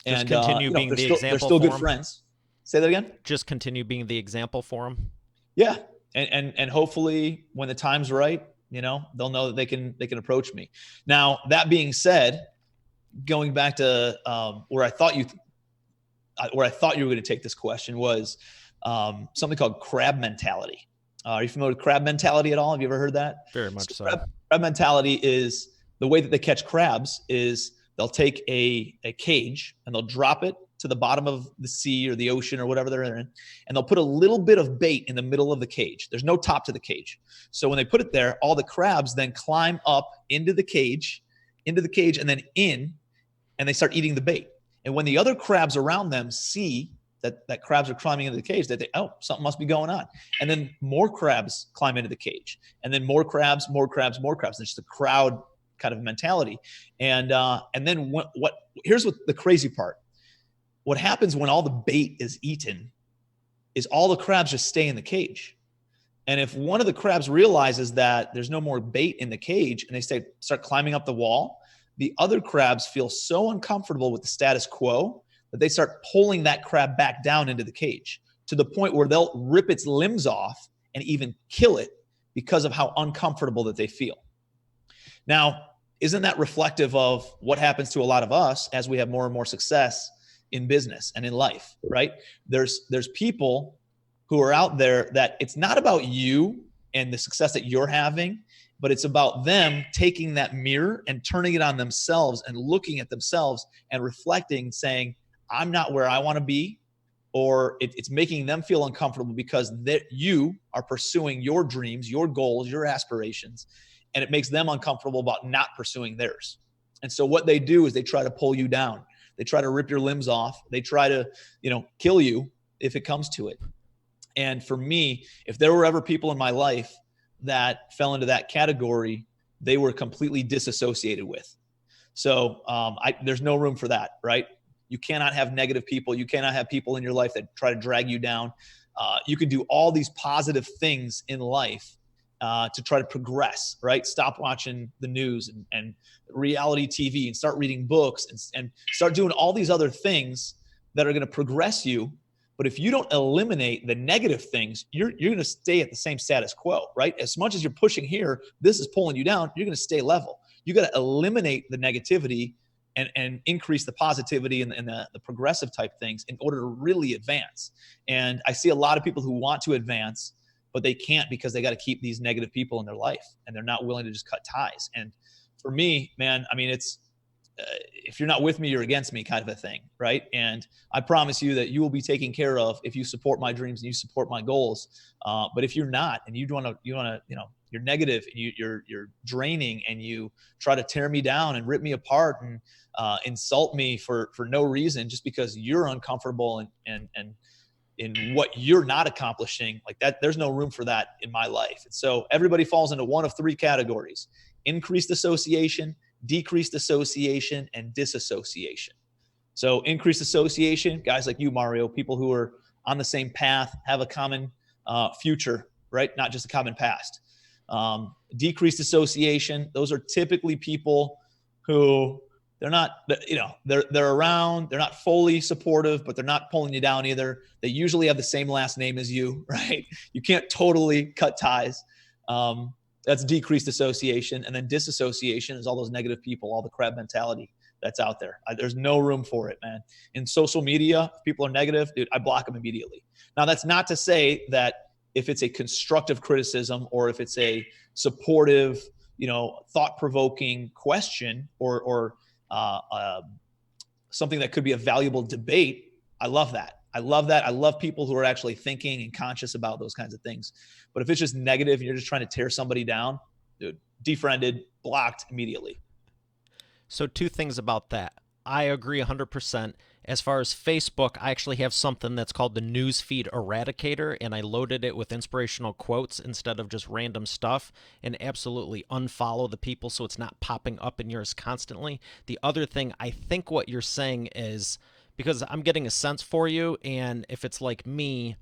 S1: Just
S2: and
S1: continue being the
S2: they're
S1: example
S2: still
S1: for
S2: good
S1: them.
S2: friends. Say that again.
S1: Just continue being the example for them.
S2: Yeah, and hopefully when the time's right, they'll know that they can approach me. Now that being said, going back to where I thought you were going to take this question was something called crab mentality. Are you familiar with crab mentality at all? Have you ever heard that?
S1: Very much so.
S2: Crab mentality is the way that they catch crabs is they'll take a cage and they'll drop it to the bottom of the sea or the ocean or whatever they're in, and they'll put a little bit of bait in the middle of the cage. There's no top to the cage. So when they put it there, all the crabs then climb up into the cage, and then in, and they start eating the bait. And when the other crabs around them see that crabs are climbing into the cage, that something must be going on. And then more crabs climb into the cage, and then more crabs, more crabs, more crabs. And it's just a crowd kind of mentality. And then here's what the crazy part. What happens when all the bait is eaten is all the crabs just stay in the cage. And if one of the crabs realizes that there's no more bait in the cage and they start climbing up the wall, the other crabs feel so uncomfortable with the status quo that they start pulling that crab back down into the cage to the point where they'll rip its limbs off and even kill it because of how uncomfortable that they feel. Now, isn't that reflective of what happens to a lot of us as we have more and more success in business and in life, right? There's people who are out there that it's not about you and the success that you're having, but it's about them taking that mirror and turning it on themselves and looking at themselves and reflecting, saying, I'm not where I want to be, or it's making them feel uncomfortable because you are pursuing your dreams, your goals, your aspirations, and it makes them uncomfortable about not pursuing theirs. And so what they do is they try to pull you down. They try to rip your limbs off. They try to, kill you if it comes to it. And for me, if there were ever people in my life that fell into that category, they were completely disassociated with. So there's no room for that, right? You cannot have negative people. You cannot have people in your life that try to drag you down. You can do all these positive things in life to try to progress, right? Stop watching the news and reality TV and start reading books and start doing all these other things that are going to progress you. But if you don't eliminate the negative things, you're going to stay at the same status quo, right? As much as you're pushing here, this is pulling you down, you're going to stay level. You got to eliminate the negativity and increase the positivity and the progressive type things in order to really advance. And I see a lot of people who want to advance, but they can't because they got to keep these negative people in their life and they're not willing to just cut ties. And for me, man, I mean, it's, if you're not with me, you're against me kind of a thing. Right. And I promise you that you will be taken care of if you support my dreams and you support my goals. But if you're not, and you want to, you're negative and you're draining and you try to tear me down and rip me apart and insult me for no reason, just because you're uncomfortable and in what you're not accomplishing, like that, there's no room for that in my life. And so everybody falls into one of three categories: increased association, decreased association, and disassociation. So increased association, guys like you, Mario, people who are on the same path, have a common future, right? Not just a common past. Decreased association, those are typically people who they're not, they're around, they're not fully supportive, but they're not pulling you down either. They usually have the same last name as you, right? You can't totally cut ties. That's decreased association. And then disassociation is all those negative people, all the crab mentality that's out there. There's no room for it, man. In social media, if people are negative, dude, I block them immediately. Now, that's not to say that if it's a constructive criticism or if it's a supportive, thought-provoking question or something that could be a valuable debate, I love that. I love people who are actually thinking and conscious about those kinds of things. But if it's just negative and you're just trying to tear somebody down, dude, defriended, blocked immediately.
S1: So 2 things about that. I agree 100%. As far as Facebook, I actually have something that's called the newsfeedEradicator, and I loaded it with inspirational quotes instead of just random stuff, and absolutely unfollow the people so it's not popping up in yours constantly. The other thing, I think what you're saying is, because I'm getting a sense for you, and if it's like me,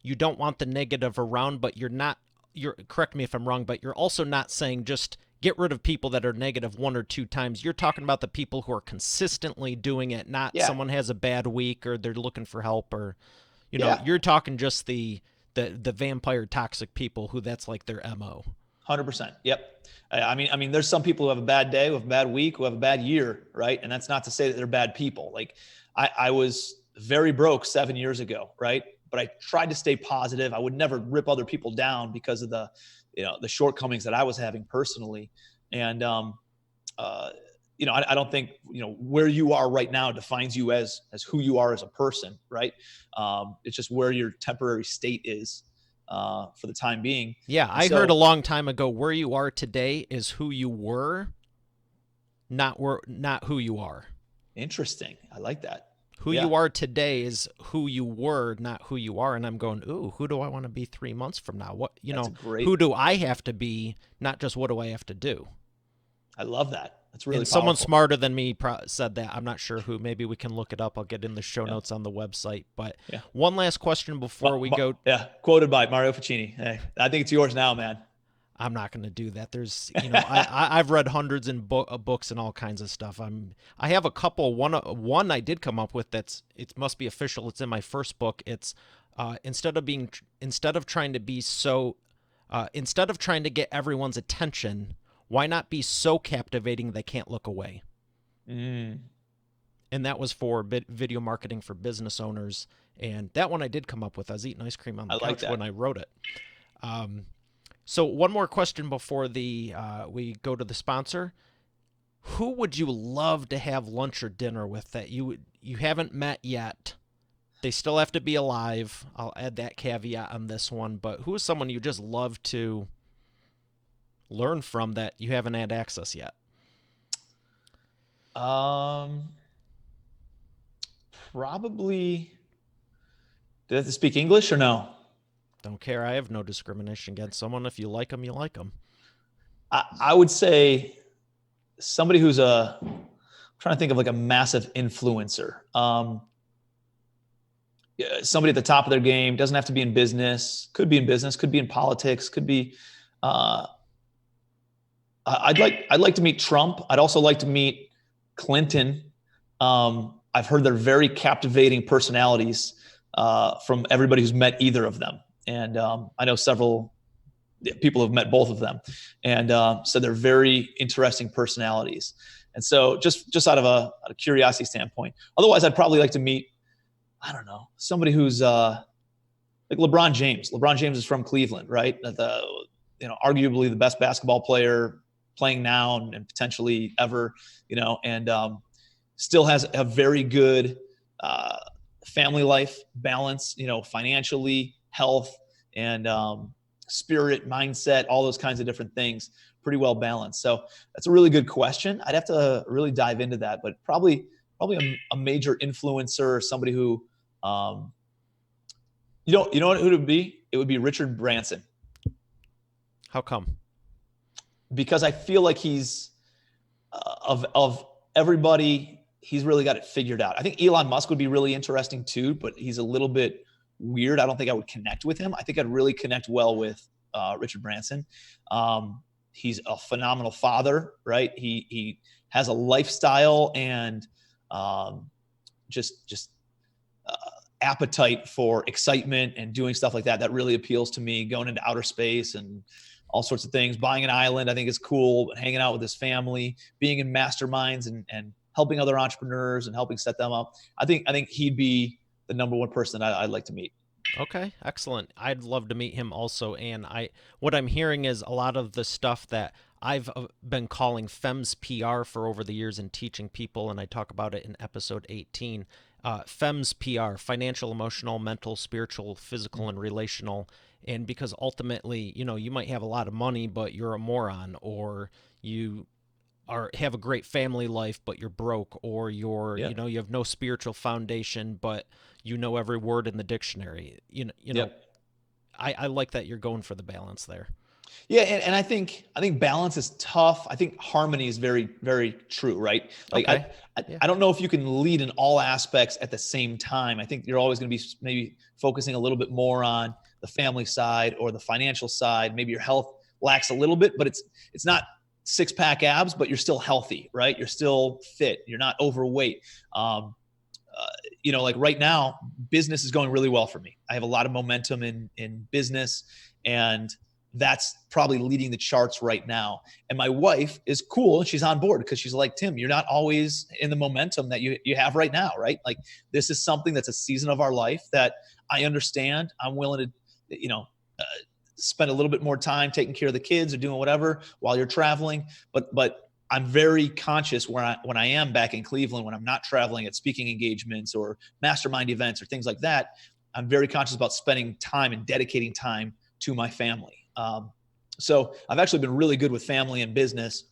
S1: you don't want the negative around, but you're not you're, correct me if I'm wrong, but you're also not saying just get rid of people that are negative one or two times. You're talking about the people who are consistently doing it, not
S2: Yeah.
S1: someone has a bad week or they're looking for help, or
S2: Yeah.
S1: you're talking just the vampire toxic people who that's like their MO.
S2: 100%. Yep. I mean, there's some people who have a bad day, who have a bad week, who have a bad year, right? And that's not to say that they're bad people. Like I was very broke 7 years ago, right? But I tried to stay positive. I would never rip other people down because of the shortcomings that I was having personally. And, uh, I don't think, where you are right now defines you as who you are as a person, right? It's just where your temporary state is for the time being.
S1: Yeah,
S2: And
S1: I heard a
S2: so,
S1: long time ago where you are today is who you were, not who you are.
S2: interesting. I like that.
S1: Who
S2: Yeah,
S1: you are today is who you were, not who you are. And I'm going, ooh, who do I want to be 3 months from now? What,
S2: that's a great.
S1: who do I have to be, not just what do I have to do?
S2: I love that. That's really
S1: And someone
S2: powerful.
S1: smarter than me said that. I'm not sure who. Maybe we can look it up. I'll get in the show
S2: Yeah,
S1: notes on the website. But
S2: yeah,
S1: one last question before we go.
S2: yeah. Quoted by Mario Fachini. Hey, I think it's yours now, man.
S1: I'm not going to do that. There's, I've read hundreds of books and all kinds of stuff. I have a couple. One I did come up with it must be official. It's in my first book. It's instead of trying to be so, instead of trying to get everyone's attention, why not be so captivating they can't look away?
S2: Mm,
S1: And that was for video marketing for business owners. And that one I did come up with. I was eating ice cream on the
S2: I like
S1: couch when
S2: that.
S1: I wrote it. Um, So one more question before we go to the sponsor. Who would you love to have lunch or dinner with that you haven't met yet? They still have to be alive. I'll add that caveat on this one. But who is someone you just love to learn from that you haven't had access yet?
S2: Um, Probably. Do they have to speak English or no?
S1: Don't care. I have no discrimination against someone. If you like them, you like them.
S2: I would say somebody who's I'm trying to think of like a massive influencer. Yeah, somebody at the top of their game, doesn't have to be in business, could be in politics, could be. Uh, I'd like to meet Trump. I'd also like to meet Clinton. I've heard they're very captivating personalities from everybody who's met either of them, and I know several people have met both of them, and said they're very interesting personalities. And so, just out of a curiosity standpoint, otherwise, I'd probably like to meet, I don't know, somebody who's like LeBron James. LeBron James is from Cleveland, right? Arguably the best basketball player playing now and potentially ever, and still has a very good uh, family life balance, financially, health, and spirit, mindset, all those kinds of different things, pretty well balanced. So that's a really good question. I'd have to really dive into that, but probably a major influencer, somebody who, um, you know who it would be? It would be Richard Branson,
S1: How come?
S2: because I feel like he's of everybody, he's really got it figured out. I think Elon Musk would be really interesting too, but he's a little bit weird. I don't think I would connect with him. I think I'd really connect well with Richard Branson. He's a phenomenal father, right? He has a lifestyle and um, just uh, appetite for excitement and doing stuff like that. That really appeals to me. Going into outer space and all sorts of things. Buying an island, I think is cool. Hanging out with his family, being in masterminds and helping other entrepreneurs and helping set them up. I think he'd be the number one person that I'd like to meet.
S1: Okay, excellent. I'd love to meet him also. And what I'm hearing is a lot of the stuff that I've been calling FEMS PR for over the years and teaching people, and I talk about it in episode 18. FEMS PR, financial, emotional, mental, spiritual, physical, and relational. And because ultimately, you might have a lot of money, but you're a moron, or you have a great family life but you're broke, or
S2: Yep.
S1: you have no spiritual foundation but you know every word in the dictionary.
S2: Yep.
S1: I like that you're going for the balance there.
S2: Yeah, and I think balance is tough. I think harmony is very, very true, right? Like
S1: Okay. Yeah.
S2: I don't know if you can lead in all aspects at the same time. I think you're always going to be maybe focusing a little bit more on the family side or the financial side. Maybe your health lacks a little bit, but it's not six-pack abs, but you're still healthy, right? You're still fit. You're not overweight. Like right now, business is going really well for me. I have a lot of momentum in business, and that's probably leading the charts right now. And my wife is cool and she's on board because she's like, Tim, you're not always in the momentum that you have right now, right? Like, this is something that's a season of our life that I understand. I'm willing to, spend a little bit more time taking care of the kids or doing whatever while you're traveling. But I'm very conscious when I am back in Cleveland, when I'm not traveling at speaking engagements or mastermind events or things like that. I'm very conscious about spending time and dedicating time to my family. So I've actually been really good with family and business.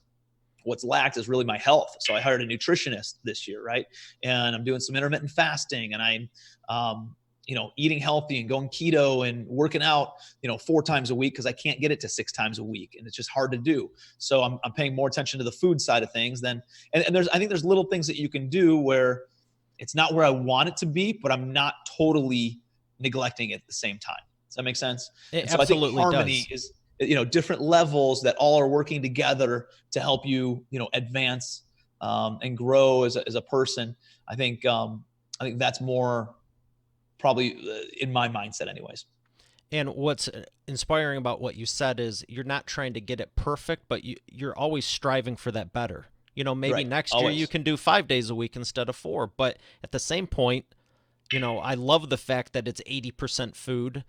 S2: What's lacked is really my health. So I hired a nutritionist this year, right? And I'm doing some intermittent fasting, and I'm, eating healthy and going keto and working out, 4 times a week because I can't get it to 6 times a week, and it's just hard to do. So I'm paying more attention to the food side of things than, and I think there's little things that you can do where it's not where I want it to be, but I'm not totally neglecting it at the same time. Does that make sense?
S1: It
S2: And so I think
S1: absolutely
S2: harmony
S1: does.
S2: is, different levels that all are working together to help you, advance and grow as a person. I think that's more probably in my mindset anyways.
S1: And what's inspiring about what you said is you're not trying to get it perfect, but you're always striving for that better. Maybe
S2: Right.
S1: next year you
S2: Always.
S1: can do 5 days a week instead of 4. But at the same point, I love the fact that it's 80% food.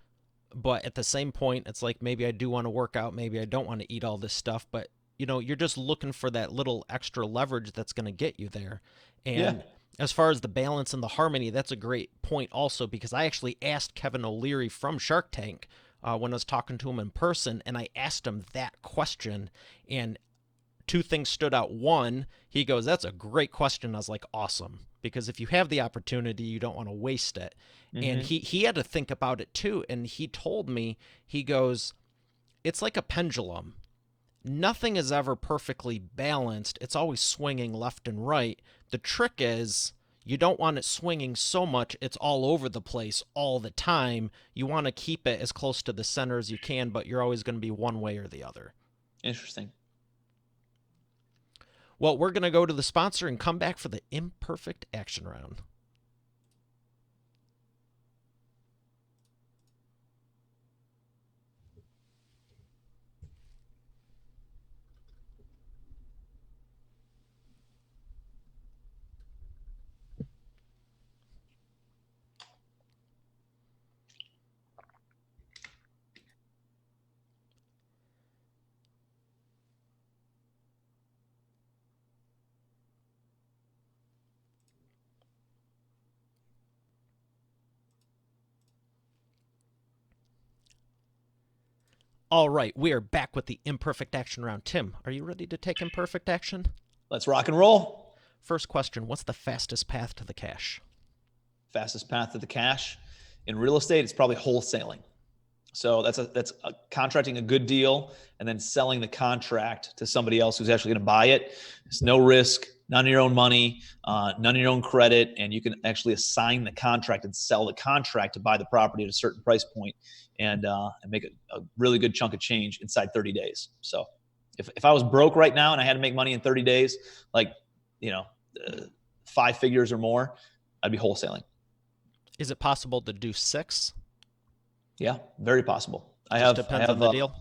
S1: But at the same point, it's like, maybe I do want to work out. Maybe I don't want to eat all this stuff. But, you're just looking for that little extra leverage that's going to get you there.
S2: Yeah.
S1: And as far as the balance and the harmony, that's a great point also, because I actually asked Kevin O'Leary from Shark Tank when I was talking to him in person, and I asked him that question, and 2 things stood out. One, he goes, that's a great question. I was like, awesome. Because if you have the opportunity, you don't want to waste it.
S2: Mm-hmm.
S1: And he had to think about it too. And he told me, he goes, it's like a pendulum. Nothing is ever perfectly balanced. It's always swinging left and right. The trick is, you don't want it swinging so much it's all over the place all the time. You want to keep it as close to the center as you can, but you're always going to be one way or the other.
S2: Interesting.
S1: Well, we're going to go to the sponsor and come back for the Imperfect Action round. All right, we are back with the Imperfect Action round. Tim, are you ready to take Imperfect Action?
S2: Let's rock and roll.
S1: First question, what's the fastest path to the cash?
S2: Fastest path to the cash in real estate, it's probably wholesaling. So that's contracting a good deal and then selling the contract to somebody else who's actually going to buy it. It's no risk, none of your own money, none of your own credit, and you can actually assign the contract and sell the contract to buy the property at a certain price point and make a really good chunk of change inside 30 days. So if I was broke right now and I had to make money in 30 days, like 5 figures or more, I'd be wholesaling.
S1: Is it possible to do 6?
S2: Yeah, very possible.
S1: Depends on the deal.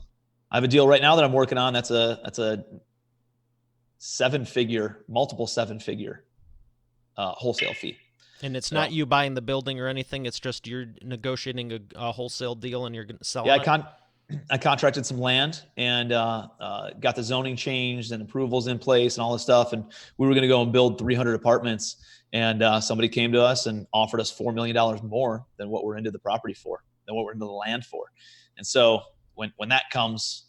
S2: I have a deal right now that I'm working on. That's a 7-figure, multiple 7-figure wholesale fee.
S1: And it's not you buying the building or anything. It's just you're negotiating a wholesale deal and you're going to sell it.
S2: Yeah, I contracted some land and got the zoning changed and approvals in place and all this stuff. And we were going to go and build 300 apartments. And somebody came to us and offered us $4 million more than what we're into the property for, than what we're into the land for. And so when that comes,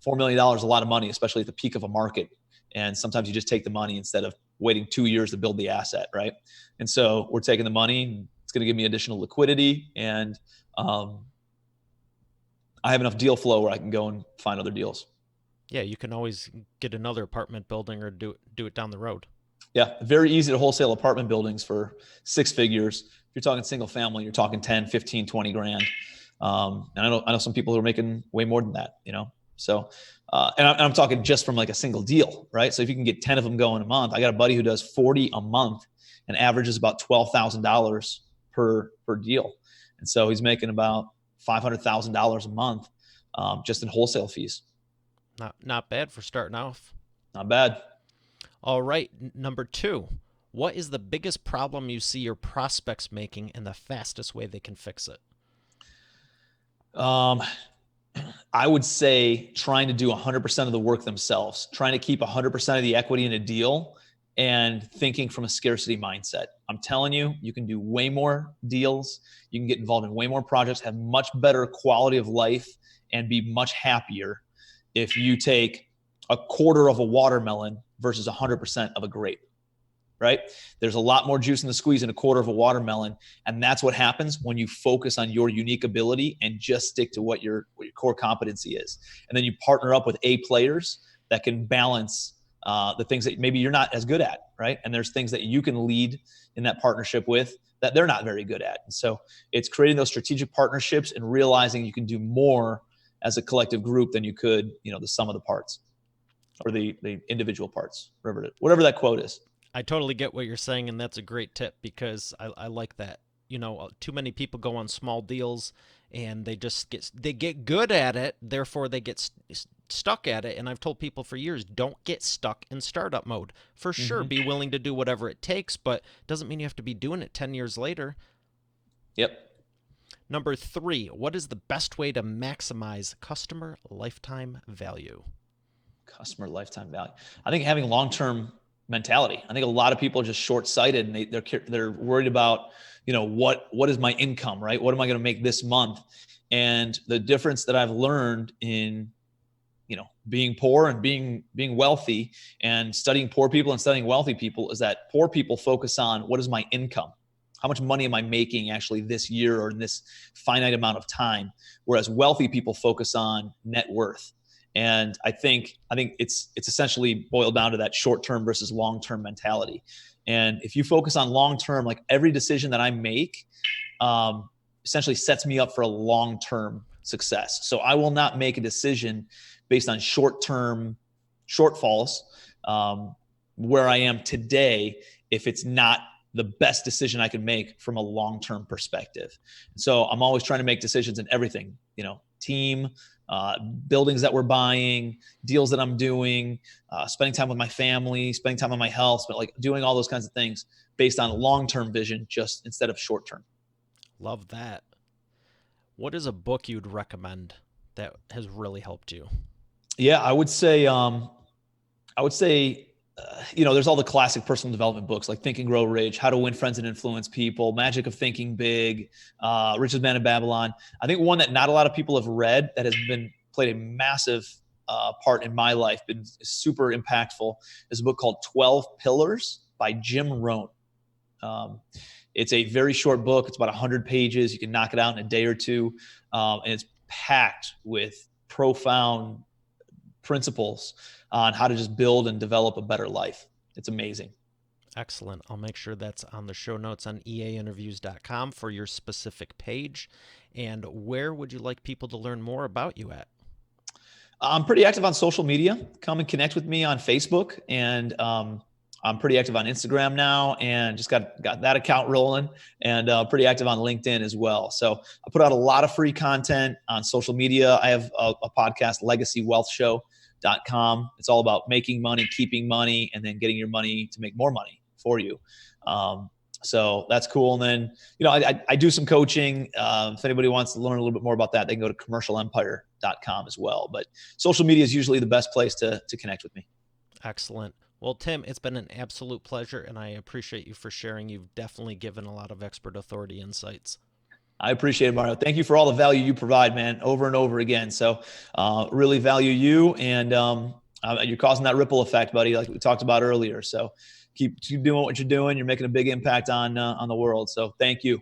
S2: $4 million is a lot of money, especially at the peak of a market. And sometimes you just take the money instead of waiting 2 years to build the asset, right? And so we're taking the money. It's going to give me additional liquidity, and I have enough deal flow where I can go and find other deals.
S1: Yeah, you can always get another apartment building or do it down the road.
S2: Yeah, very easy to wholesale apartment buildings for 6 figures. If you're talking single family, you're talking 10, 15, 20 grand. And I know some people who are making way more than that, So, and I'm talking just from like a single deal, right? So if you can get 10 of them going a month, I got a buddy who does 40 a month and averages about $12,000 per deal. And so he's making about $500,000 a month just in wholesale fees.
S1: Not bad for starting off.
S2: Not bad.
S1: All right, number 2. What is the biggest problem you see your prospects making and the fastest way they can fix it?
S2: I would say trying to do 100% of the work themselves, trying to keep 100% of the equity in a deal and thinking from a scarcity mindset. I'm telling you, you can do way more deals. You can get involved in way more projects, have much better quality of life, and be much happier if you take a quarter of a watermelon versus 100% of a grape. Right? There's a lot more juice in the squeeze in a quarter of a watermelon. And that's what happens when you focus on your unique ability and just stick to what your core competency is. And then you partner up with A players that can balance the things that maybe you're not as good at, right? And there's things that you can lead in that partnership with that they're not very good at. And so it's creating those strategic partnerships and realizing you can do more as a collective group than you could, the sum of the parts or the individual parts, whatever that quote is.
S1: I totally get what you're saying, and that's a great tip because I like that. Too many people go on small deals and they just get good at it, therefore they get stuck at it. And I've told people for years, don't get stuck in startup mode. For sure, be willing to do whatever it takes, but doesn't mean you have to be doing it 10 years later.
S2: Yep.
S1: Number 3, what is the best way to maximize customer lifetime value?
S2: Customer lifetime value. I think having long-term mentality. I think a lot of people are just short-sighted and they're worried about, what is my income, right? What am I going to make this month? And the difference that I've learned in, being poor and being wealthy and studying poor people and studying wealthy people is that poor people focus on what is my income? How much money am I making actually this year or in this finite amount of time? Whereas wealthy people focus on net worth. And I think it's essentially boiled down to that short-term versus long-term mentality. And if you focus on long-term, like every decision that I make essentially sets me up for a long-term success. So I will not make a decision based on short-term shortfalls where I am today if it's not the best decision I can make from a long-term perspective. So I'm always trying to make decisions in everything, team, buildings that we're buying, deals that I'm doing, spending time with my family, spending time on my health, but like doing all those kinds of things based on long-term vision, just instead of short-term.
S1: Love that. What is a book you'd recommend that has really helped you?
S2: Yeah, I would say, there's all the classic personal development books like Think and Grow Rich, How to Win Friends and Influence People, Magic of Thinking Big, Richest Man in Babylon. I think one that not a lot of people have read that has played a massive part in my life, been super impactful, is a book called 12 Pillars by Jim Rohn. It's a very short book. It's about 100 pages. You can knock it out in a day or two. And it's packed with profound principles on how to just build and develop a better life. It's amazing.
S1: Excellent. I'll make sure that's on the show notes on eainterviews.com for your specific page. And where would you like people to learn more about you at?
S2: I'm pretty active on social media. Come and connect with me on Facebook. And I'm pretty active on Instagram now and just got that account rolling, and pretty active on LinkedIn as well. So I put out a lot of free content on social media. I have a podcast, LegacyWealthShow.com. It's all about making money, keeping money, and then getting your money to make more money for you. So that's cool. And then, I do some coaching. If anybody wants to learn a little bit more about that, they can go to commercialempire.com as well. But social media is usually the best place to connect with me.
S1: Excellent. Well, Tim, it's been an absolute pleasure, and I appreciate you for sharing. You've definitely given a lot of expert authority insights.
S2: I appreciate it, Mario. Thank you for all the value you provide, man, over and over again. So really value you, and you're causing that ripple effect, buddy, like we talked about earlier. So keep doing what you're doing. You're making a big impact on the world. So thank you.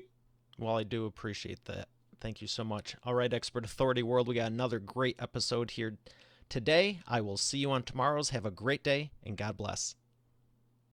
S1: Well, I do appreciate that. Thank you so much. All right, Expert Authority World, we got another great episode here today. I will see you on tomorrow's. Have a great day, and God bless.